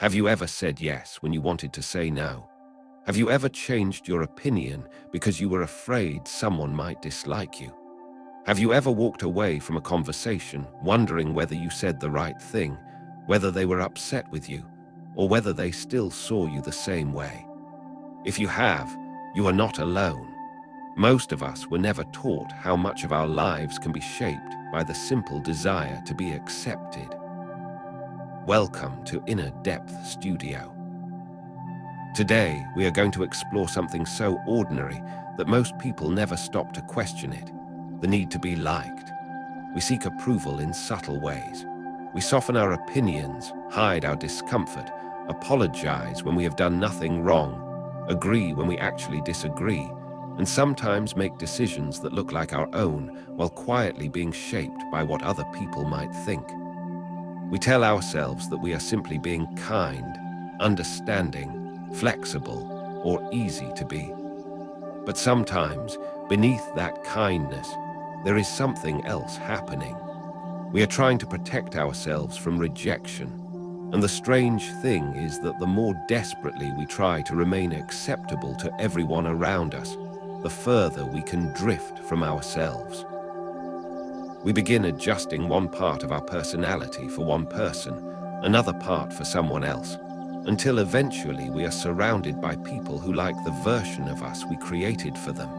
Have you ever said yes when you wanted to say no? Have you ever changed your opinion because you were afraid someone might dislike you? Have you ever walked away from a conversation wondering whether you said the right thing, whether they were upset with you, or whether they still saw you the same way? If you have, you are not alone. Most of us were never taught how much of our lives can be shaped by the simple desire to be accepted. Welcome to Inner Depth Studio. Today, we are going to explore something so ordinary that most people never stop to question it: the need to be liked. We seek approval in subtle ways. We soften our opinions, hide our discomfort, apologize when we have done nothing wrong, agree when we actually disagree, and sometimes make decisions that look like our own while quietly being shaped by what other people might think. We tell ourselves that we are simply being kind, understanding, flexible, or easy to be. But sometimes, beneath that kindness, there is something else happening. We are trying to protect ourselves from rejection, and the strange thing is that the more desperately we try to remain acceptable to everyone around us, the further we can drift from ourselves. We begin adjusting one part of our personality for one person, another part for someone else, until eventually we are surrounded by people who like the version of us we created for them,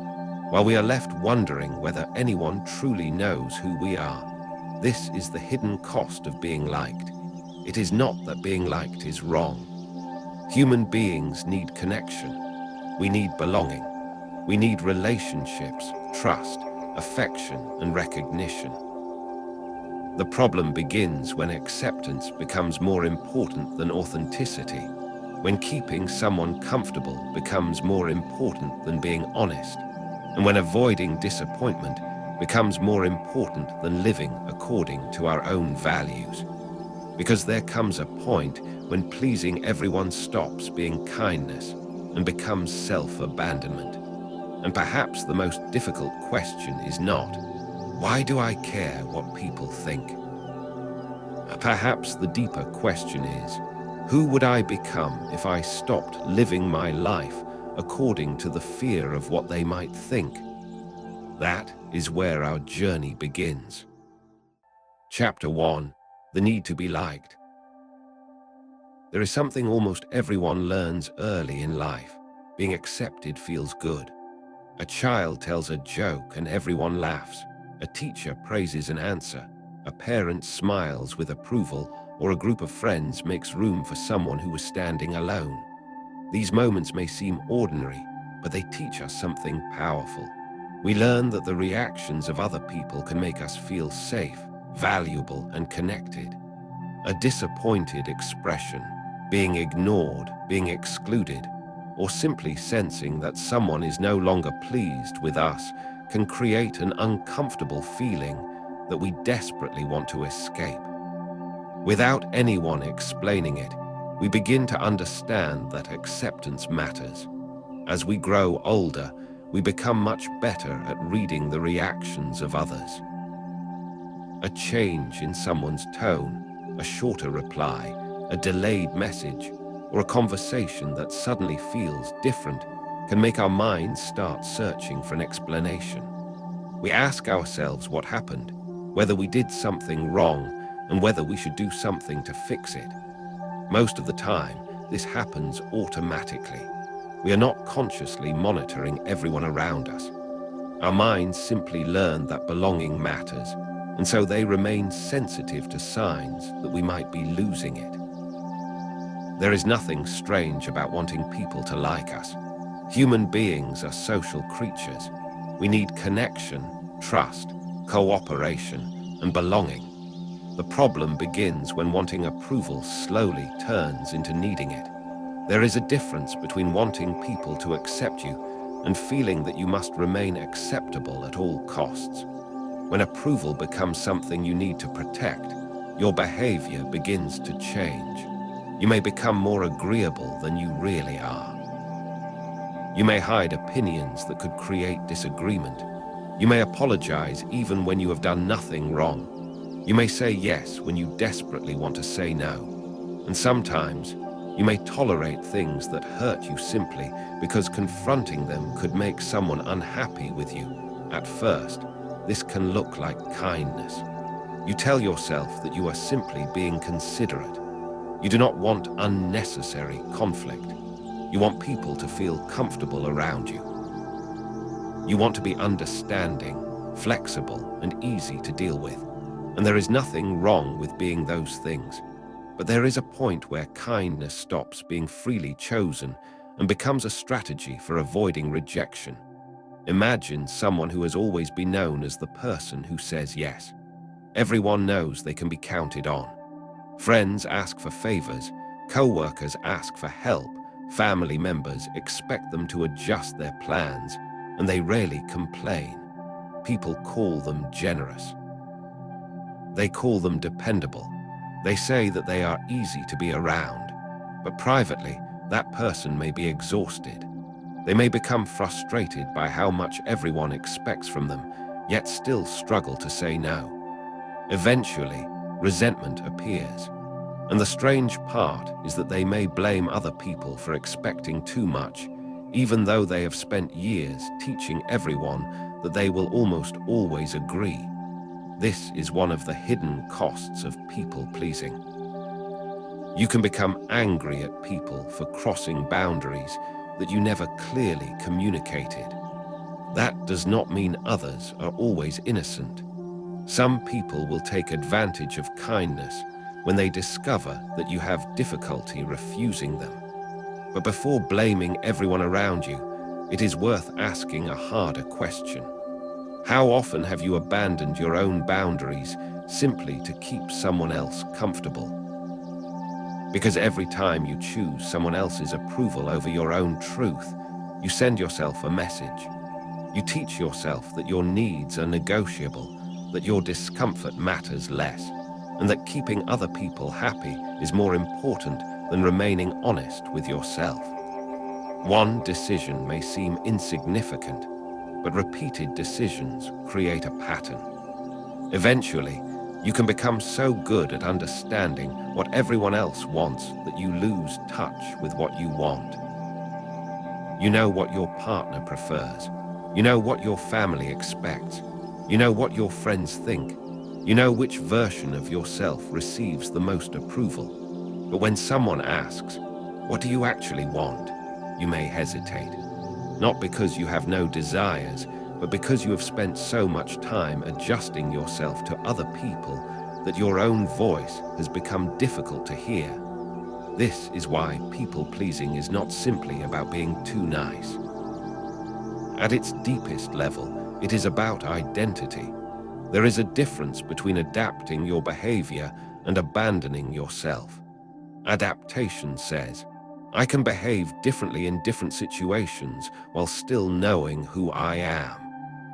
while we are left wondering whether anyone truly knows who we are. This is the hidden cost of being liked. It is not that being liked is wrong. Human beings need connection. We need belonging. We need relationships, trust, affection, and recognition. The problem begins when acceptance becomes more important than authenticity, when keeping someone comfortable becomes more important than being honest, and when avoiding disappointment becomes more important than living according to our own values. Because there comes a point when pleasing everyone stops being kindness and becomes self-abandonment. And perhaps the most difficult question is not, why do I care what people think? Perhaps the deeper question is, who would I become if I stopped living my life according to the fear of what they might think? That is where our journey begins. Chapter 1: The Need to be Liked. There is something almost everyone learns early in life. Being accepted feels good. A child tells a joke and everyone laughs. A teacher praises an answer. A parent smiles with approval, or a group of friends makes room for someone who was standing alone. These moments may seem ordinary, but they teach us something powerful. We learn that the reactions of other people can make us feel safe, valuable, and connected. A disappointed expression, being ignored, being excluded, or simply sensing that someone is no longer pleased with us can create an uncomfortable feeling that we desperately want to escape. Without anyone explaining it, we begin to understand that acceptance matters. As we grow older, we become much better at reading the reactions of others. A change in someone's tone, a shorter reply, a delayed message, or a conversation that suddenly feels different can make our minds start searching for an explanation. We ask ourselves what happened, whether we did something wrong, and whether we should do something to fix it. Most of the time, this happens automatically. We are not consciously monitoring everyone around us. Our minds simply learn that belonging matters, and so they remain sensitive to signs that we might be losing it. There is nothing strange about wanting people to like us. Human beings are social creatures. We need connection, trust, cooperation, and belonging. The problem begins when wanting approval slowly turns into needing it. There is a difference between wanting people to accept you and feeling that you must remain acceptable at all costs. When approval becomes something you need to protect, your behavior begins to change. You may become more agreeable than you really are. You may hide opinions that could create disagreement. You may apologize even when you have done nothing wrong. You may say yes when you desperately want to say no. And sometimes, You may tolerate things that hurt you simply because confronting them could make someone unhappy with you. At first, this can look like kindness. You tell yourself that you are simply being considerate. You do not want unnecessary conflict. You want people to feel comfortable around you. You want to be understanding, flexible, and easy to deal with. And there is nothing wrong with being those things. But there is a point where kindness stops being freely chosen and becomes a strategy for avoiding rejection. Imagine someone who has always been known as the person who says yes. Everyone knows they can be counted on. Friends ask for favors, co-workers ask for help, family members expect them to adjust their plans, and they rarely complain. People call them generous. They call them dependable. They say that they are easy to be around, but privately, that person may be exhausted. They may become frustrated by how much everyone expects from them, yet still struggle to say no. Eventually, resentment appears. And the strange part is that they may blame other people for expecting too much, even though they have spent years teaching everyone that they will almost always agree. This is one of the hidden costs of people-pleasing. You can become angry at people for crossing boundaries that you never clearly communicated. That does not mean others are always innocent. Some people will take advantage of kindness when they discover that you have difficulty refusing them. But before blaming everyone around you, it is worth asking a harder question. How often have you abandoned your own boundaries simply to keep someone else comfortable? Because every time you choose someone else's approval over your own truth, you send yourself a message. You teach yourself that your needs are negotiable, that your discomfort matters less, and that keeping other people happy is more important than remaining honest with yourself. One decision may seem insignificant, but repeated decisions create a pattern. Eventually, you can become so good at understanding what everyone else wants that you lose touch with what you want. You know what your partner prefers. You know what your family expects. You know what your friends think. You know which version of yourself receives the most approval. But when someone asks, "What do you actually want?" you may hesitate. Not because you have no desires, but because you have spent so much time adjusting yourself to other people that your own voice has become difficult to hear. This is why people-pleasing is not simply about being too nice. At its deepest level, it is about identity. There is a difference between adapting your behavior and abandoning yourself. Adaptation says, I can behave differently in different situations while still knowing who I am.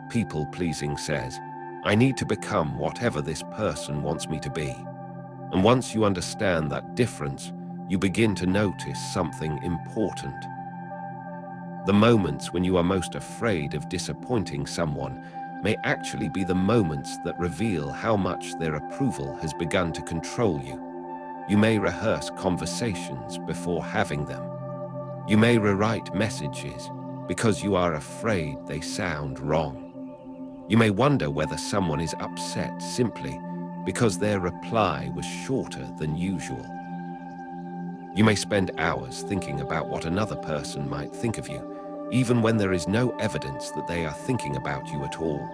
People-pleasing says, I need to become whatever this person wants me to be. And once you understand that difference, you begin to notice something important. The moments when you are most afraid of disappointing someone may actually be the moments that reveal how much their approval has begun to control you. You may rehearse conversations before having them. You may rewrite messages because you are afraid they sound wrong. You may wonder whether someone is upset simply because their reply was shorter than usual. You may spend hours thinking about what another person might think of you, even when there is no evidence that they are thinking about you at all.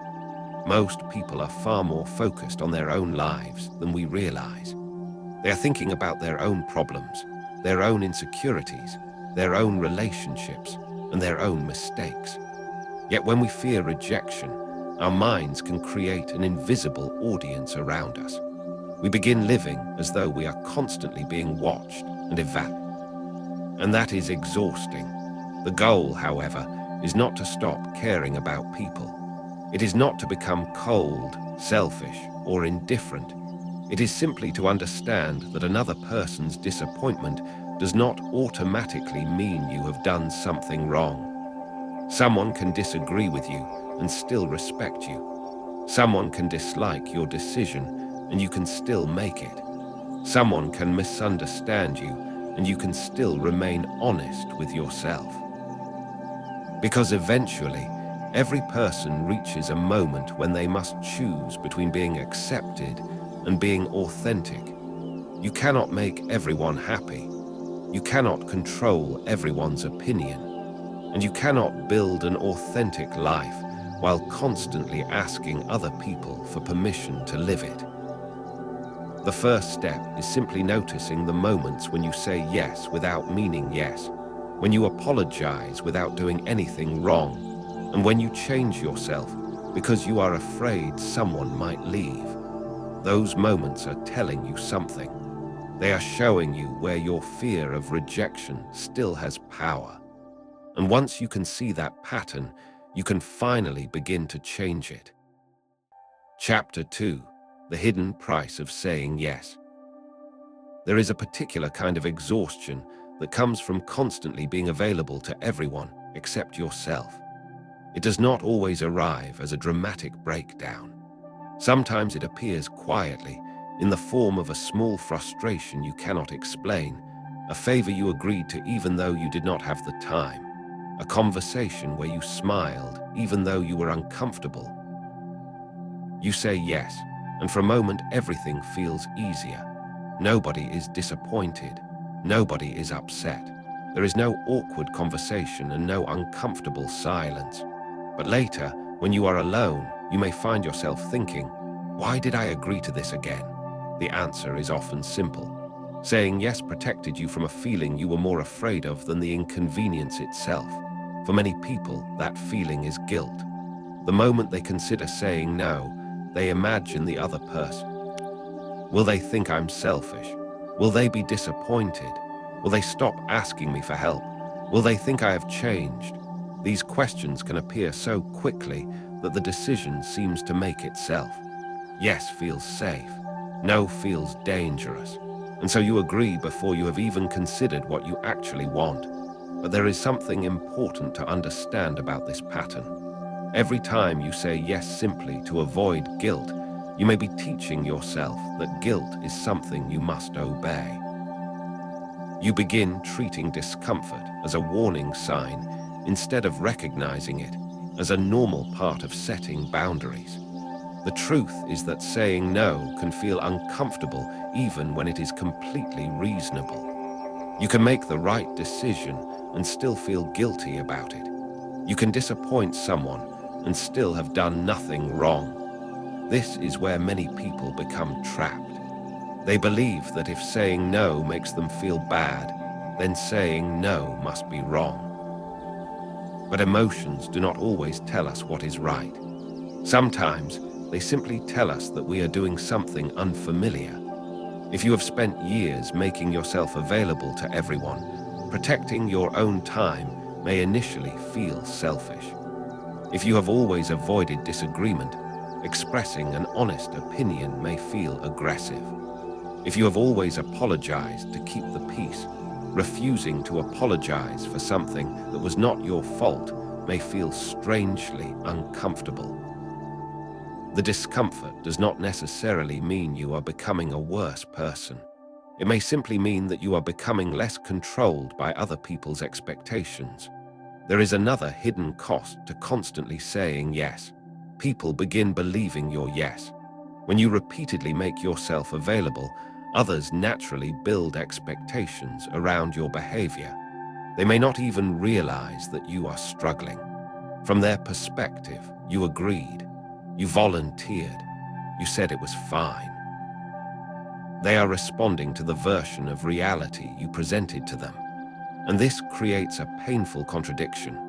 Most people are far more focused on their own lives than we realize. They are thinking about their own problems, their own insecurities, their own relationships, and their own mistakes. Yet when we fear rejection, our minds can create an invisible audience around us. We begin living as though we are constantly being watched and evaluated. And that is exhausting. The goal, however, is not to stop caring about people. It is not to become cold, selfish, or indifferent. It is simply to understand that another person's disappointment does not automatically mean you have done something wrong. Someone can disagree with you and still respect you. Someone can dislike your decision and you can still make it. Someone can misunderstand you and you can still remain honest with yourself. Because eventually, every person reaches a moment when they must choose between being accepted and being authentic. You cannot make everyone happy. You cannot control everyone's opinion. And you cannot build an authentic life while constantly asking other people for permission to live it. The first step is simply noticing the moments when you say yes without meaning yes, when you apologize without doing anything wrong, and when you change yourself because you are afraid someone might leave. Those moments are telling you something. They are showing you where your fear of rejection still has power. And once you can see that pattern, you can finally begin to change it. Chapter 2: The Hidden Price of Saying Yes. There is a particular kind of exhaustion that comes from constantly being available to everyone except yourself. It does not always arrive as a dramatic breakdown. Sometimes it appears quietly, in the form of a small frustration you cannot explain, a favor you agreed to even though you did not have the time, a conversation where you smiled even though you were uncomfortable. You say yes, and for a moment everything feels easier. Nobody is disappointed. Nobody is upset. There is no awkward conversation and no uncomfortable silence. But later, when you are alone, you may find yourself thinking, "Why did I agree to this again?" The answer is often simple. Saying yes protected you from a feeling you were more afraid of than the inconvenience itself. For many people, that feeling is guilt. The moment they consider saying no, they imagine the other person. Will they think I'm selfish? Will they be disappointed? Will they stop asking me for help? Will they think I have changed? These questions can appear so quickly that the decision seems to make itself. Yes feels safe. No feels dangerous. And so you agree before you have even considered what you actually want. But there is something important to understand about this pattern. Every time you say yes simply to avoid guilt, you may be teaching yourself that guilt is something you must obey. You begin treating discomfort as a warning sign instead of recognizing it as a normal part of setting boundaries. The truth is that saying no can feel uncomfortable even when it is completely reasonable. You can make the right decision and still feel guilty about it. You can disappoint someone and still have done nothing wrong. This is where many people become trapped. They believe that if saying no makes them feel bad, then saying no must be wrong. But emotions do not always tell us what is right. Sometimes they simply tell us that we are doing something unfamiliar. If you have spent years making yourself available to everyone, protecting your own time may initially feel selfish. If you have always avoided disagreement, expressing an honest opinion may feel aggressive. If you have always apologized to keep the peace, refusing to apologize for something that was not your fault may feel strangely uncomfortable. The discomfort does not necessarily mean you are becoming a worse person. It may simply mean that you are becoming less controlled by other people's expectations. There is another hidden cost to constantly saying yes. People begin believing your yes. When you repeatedly make yourself available, others naturally build expectations around your behavior. They may not even realize that you are struggling. From their perspective, you agreed. You volunteered. You said it was fine. They are responding to the version of reality you presented to them. And this creates a painful contradiction.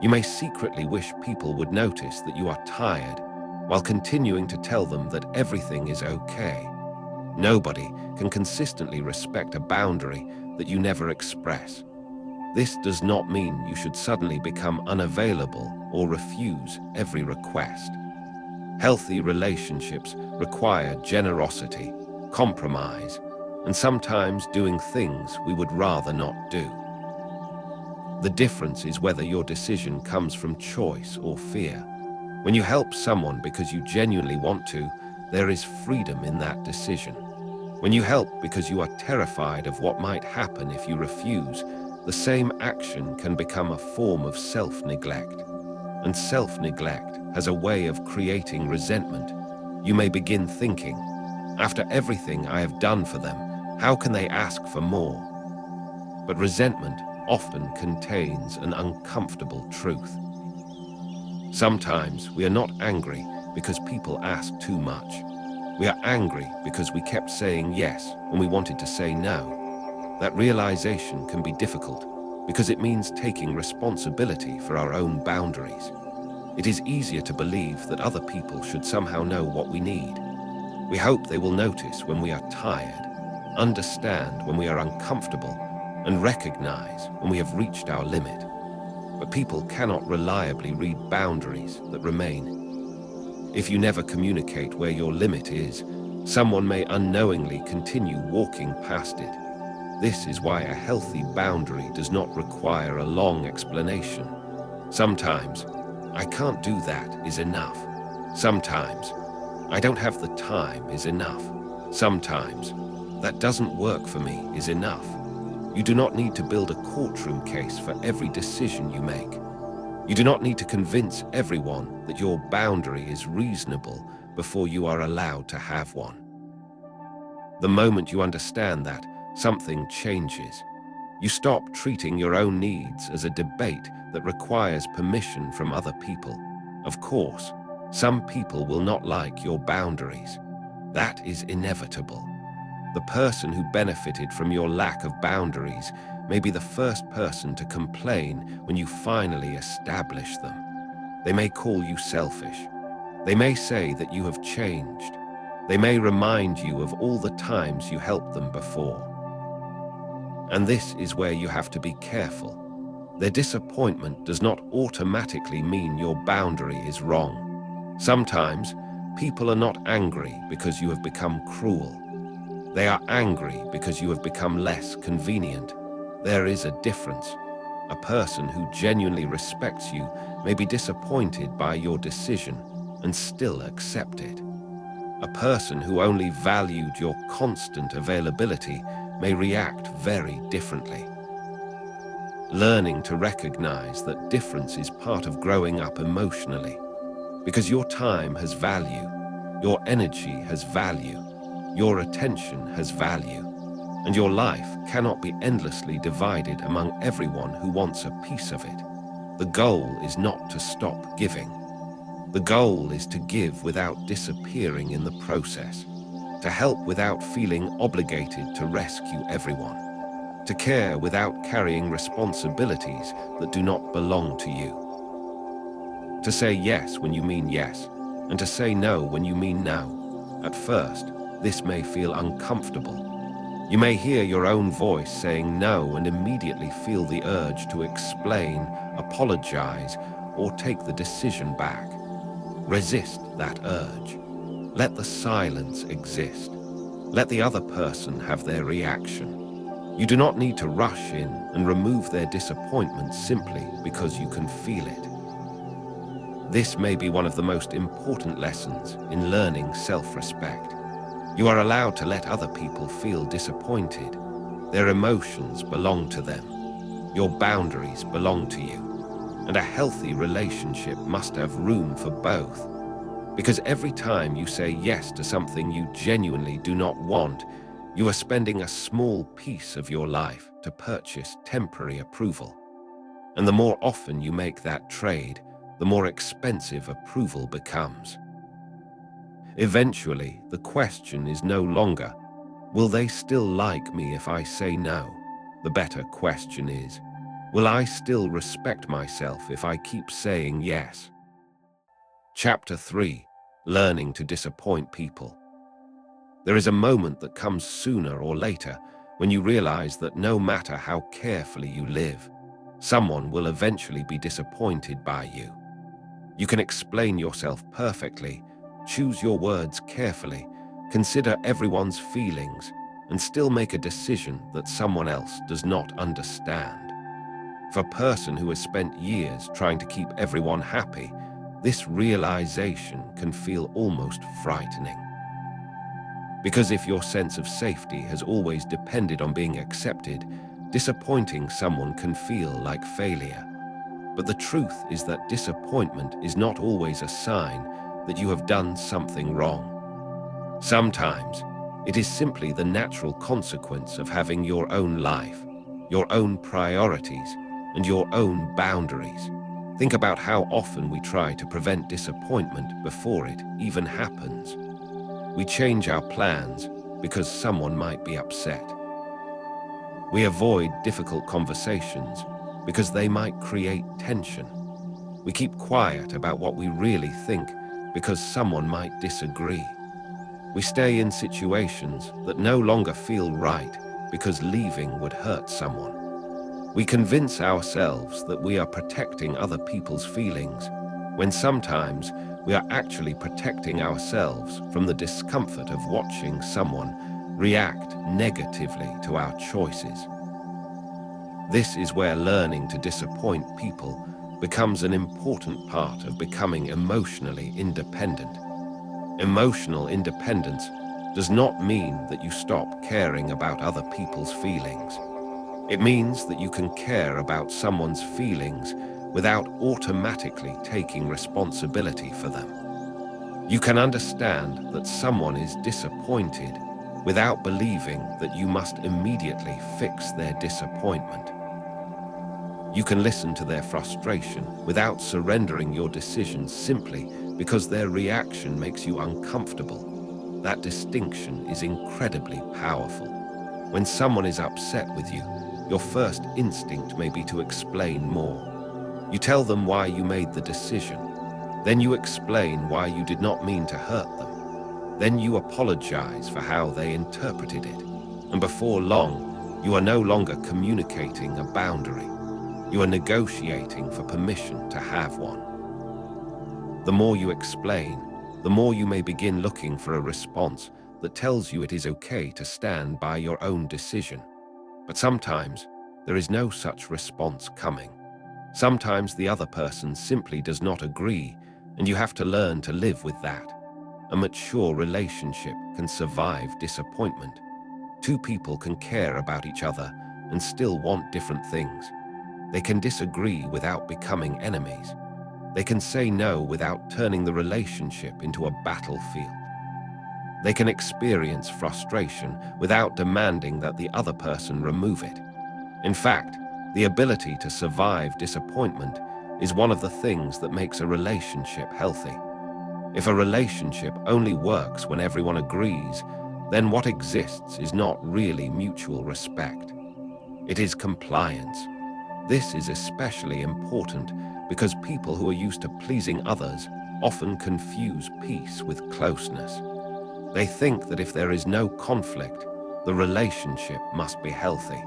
You may secretly wish people would notice that you are tired, while continuing to tell them that everything is okay. Nobody can consistently respect a boundary that you never express. This does not mean you should suddenly become unavailable or refuse every request. Healthy relationships require generosity, compromise, and sometimes doing things we would rather not do. The difference is whether your decision comes from choice or fear. When you help someone because you genuinely want to, there is freedom in that decision. When you help because you are terrified of what might happen if you refuse, the same action can become a form of self-neglect. And self-neglect has a way of creating resentment. You may begin thinking, after everything I have done for them, how can they ask for more? But resentment often contains an uncomfortable truth. Sometimes we are not angry because people ask too much. We are angry because we kept saying yes when we wanted to say no. That realization can be difficult because it means taking responsibility for our own boundaries. It is easier to believe that other people should somehow know what we need. We hope they will notice when we are tired, understand when we are uncomfortable, and recognize when we have reached our limit. But people cannot reliably read boundaries that remain. If you never communicate where your limit is, someone may unknowingly continue walking past it. This is why a healthy boundary does not require a long explanation. Sometimes, I can't do that is enough. Sometimes, I don't have the time is enough. Sometimes, that doesn't work for me is enough. You do not need to build a courtroom case for every decision you make. You do not need to convince everyone that your boundary is reasonable before you are allowed to have one. The moment you understand that, something changes. You stop treating your own needs as a debate that requires permission from other people. Of course, some people will not like your boundaries. That is inevitable. The person who benefited from your lack of boundaries may be the first person to complain when you finally establish them. They may call you selfish. They may say that you have changed. They may remind you of all the times you helped them before. And this is where you have to be careful. Their disappointment does not automatically mean your boundary is wrong. Sometimes, people are not angry because you have become cruel. They are angry because you have become less convenient. There is a difference. A person who genuinely respects you may be disappointed by your decision and still accept it. A person who only valued your constant availability may react very differently. Learning to recognize that difference is part of growing up emotionally, because your time has value, your energy has value, your attention has value, and your life cannot be endlessly divided among everyone who wants a piece of it. The goal is not to stop giving. The goal is to give without disappearing in the process, to help without feeling obligated to rescue everyone, to care without carrying responsibilities that do not belong to you, to say yes when you mean yes, and to say no when you mean no. At first, this may feel uncomfortable. You may hear your own voice saying no and immediately feel the urge to explain, apologize, or take the decision back. Resist that urge. Let the silence exist. Let the other person have their reaction. You do not need to rush in and remove their disappointment simply because you can feel it. This may be one of the most important lessons in learning self-respect. You are allowed to let other people feel disappointed. Their emotions belong to them. Your boundaries belong to you. And a healthy relationship must have room for both. Because every time you say yes to something you genuinely do not want, you are spending a small piece of your life to purchase temporary approval. And the more often you make that trade, the more expensive approval becomes. Eventually, the question is no longer, will they still like me if I say no? The better question is, will I still respect myself if I keep saying yes? Chapter 3: Learning to Disappoint People. There is a moment that comes sooner or later when you realize that no matter how carefully you live, someone will eventually be disappointed by you. You can explain yourself perfectly, choose your words carefully, consider everyone's feelings, and still make a decision that someone else does not understand. For a person who has spent years trying to keep everyone happy, this realization can feel almost frightening. Because if your sense of safety has always depended on being accepted, disappointing someone can feel like failure. But the truth is that disappointment is not always a sign that you have done something wrong. Sometimes, it is simply the natural consequence of having your own life, your own priorities, and your own boundaries. Think about how often we try to prevent disappointment before it even happens. We change our plans because someone might be upset. We avoid difficult conversations because they might create tension. We keep quiet about what we really think because someone might disagree. We stay in situations that no longer feel right because leaving would hurt someone. We convince ourselves that we are protecting other people's feelings, when sometimes we are actually protecting ourselves from the discomfort of watching someone react negatively to our choices. This is where learning to disappoint people becomes an important part of becoming emotionally independent. Emotional independence does not mean that you stop caring about other people's feelings. It means that you can care about someone's feelings without automatically taking responsibility for them. You can understand that someone is disappointed without believing that you must immediately fix their disappointment. You can listen to their frustration without surrendering your decision simply because their reaction makes you uncomfortable. That distinction is incredibly powerful. When someone is upset with you, your first instinct may be to explain more. You tell them why you made the decision. Then you explain why you did not mean to hurt them. Then you apologize for how they interpreted it. And before long, you are no longer communicating a boundary. You are negotiating for permission to have one. The more you explain, the more you may begin looking for a response that tells you it is okay to stand by your own decision. But sometimes, there is no such response coming. Sometimes the other person simply does not agree, and you have to learn to live with that. A mature relationship can survive disappointment. Two people can care about each other and still want different things. They can disagree without becoming enemies. They can say no without turning the relationship into a battlefield. They can experience frustration without demanding that the other person remove it. In fact, the ability to survive disappointment is one of the things that makes a relationship healthy. If a relationship only works when everyone agrees, then what exists is not really mutual respect. It is compliance. This is especially important because people who are used to pleasing others often confuse peace with closeness. They think that if there is no conflict, the relationship must be healthy.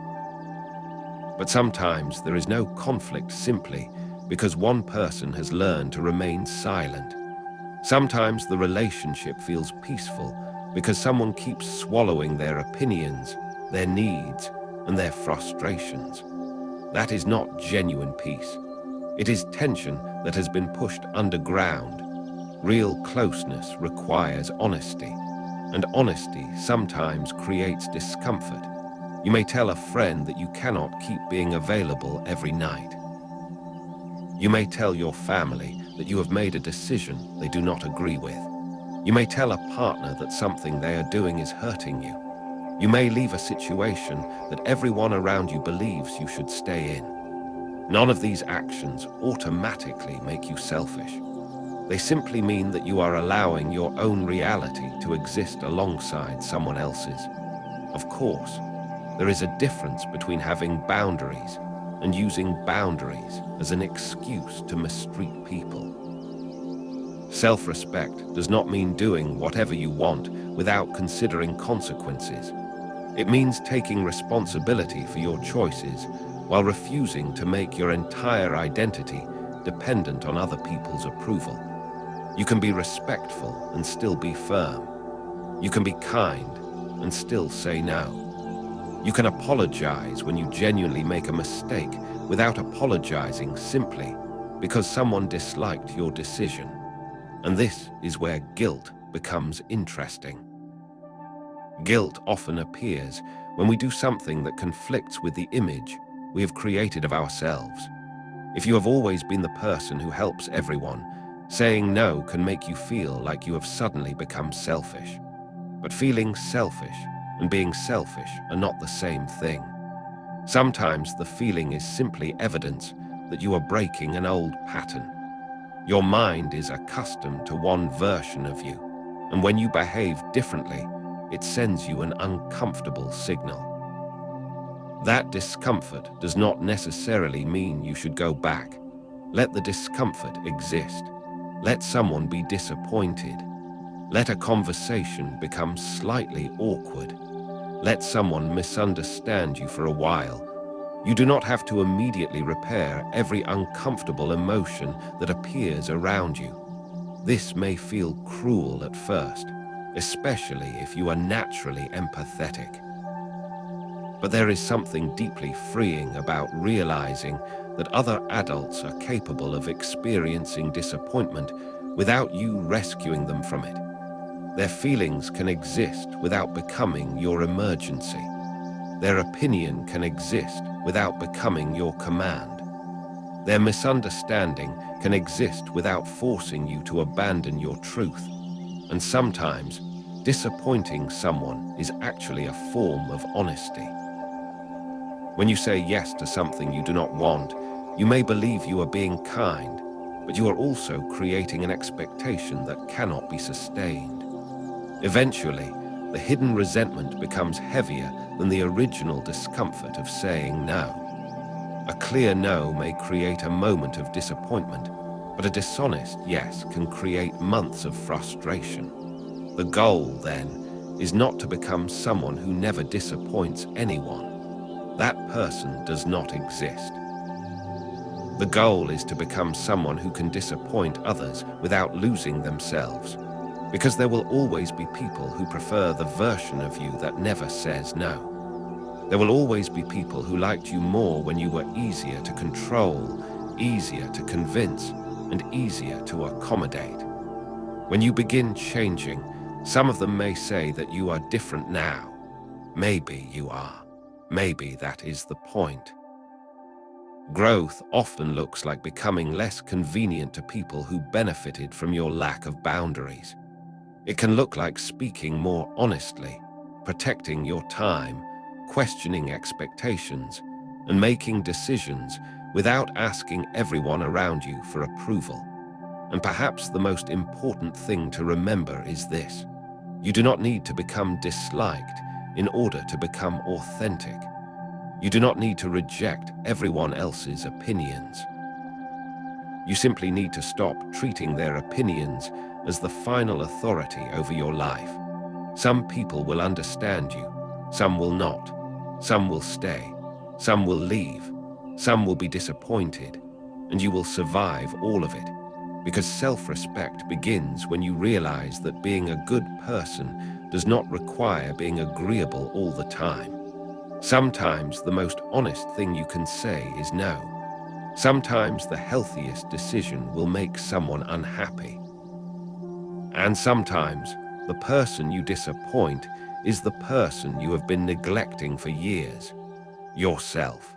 But sometimes there is no conflict simply because one person has learned to remain silent. Sometimes the relationship feels peaceful because someone keeps swallowing their opinions, their needs, and their frustrations. That is not genuine peace. It is tension that has been pushed underground. Real closeness requires honesty, and honesty sometimes creates discomfort. You may tell a friend that you cannot keep being available every night. You may tell your family that you have made a decision they do not agree with. You may tell a partner that something they are doing is hurting you. You may leave a situation that everyone around you believes you should stay in. None of these actions automatically make you selfish. They simply mean that you are allowing your own reality to exist alongside someone else's. Of course, there is a difference between having boundaries and using boundaries as an excuse to mistreat people. Self-respect does not mean doing whatever you want without considering consequences. It means taking responsibility for your choices while refusing to make your entire identity dependent on other people's approval. You can be respectful and still be firm. You can be kind and still say no. You can apologize when you genuinely make a mistake without apologizing simply because someone disliked your decision. And this is where guilt becomes interesting. Guilt often appears when we do something that conflicts with the image we have created of ourselves. If you have always been the person who helps everyone, saying no can make you feel like you have suddenly become selfish. But feeling selfish and being selfish are not the same thing. Sometimes the feeling is simply evidence that you are breaking an old pattern. Your mind is accustomed to one version of you, and when you behave differently, it sends you an uncomfortable signal. That discomfort does not necessarily mean you should go back. Let the discomfort exist. Let someone be disappointed. Let a conversation become slightly awkward. Let someone misunderstand you for a while. You do not have to immediately repair every uncomfortable emotion that appears around you. This may feel cruel at first, especially if you are naturally empathetic. But there is something deeply freeing about realizing that other adults are capable of experiencing disappointment without you rescuing them from it. Their feelings can exist without becoming your emergency. Their opinion can exist without becoming your command. Their misunderstanding can exist without forcing you to abandon your truth. And sometimes, disappointing someone is actually a form of honesty. When you say yes to something you do not want, you may believe you are being kind, but you are also creating an expectation that cannot be sustained. Eventually, the hidden resentment becomes heavier than the original discomfort of saying no. A clear no may create a moment of disappointment, but a dishonest yes can create months of frustration. The goal, then, is not to become someone who never disappoints anyone. That person does not exist. The goal is to become someone who can disappoint others without losing themselves, because there will always be people who prefer the version of you that never says no. There will always be people who liked you more when you were easier to control, easier to convince, and easier to accommodate. When you begin changing, some of them may say that you are different now. Maybe you are. Maybe that is the point. Growth often looks like becoming less convenient to people who benefited from your lack of boundaries. It can look like speaking more honestly, protecting your time, questioning expectations, and making decisions without asking everyone around you for approval. And perhaps the most important thing to remember is this: you do not need to become disliked in order to become authentic. You do not need to reject everyone else's opinions. You simply need to stop treating their opinions as the final authority over your life. Some people will understand you, some will not. Some will stay, some will leave, some will be disappointed, and you will survive all of it. Because self-respect begins when you realize that being a good person does not require being agreeable all the time. Sometimes the most honest thing you can say is no. Sometimes the healthiest decision will make someone unhappy. And sometimes the person you disappoint is the person you have been neglecting for years, yourself.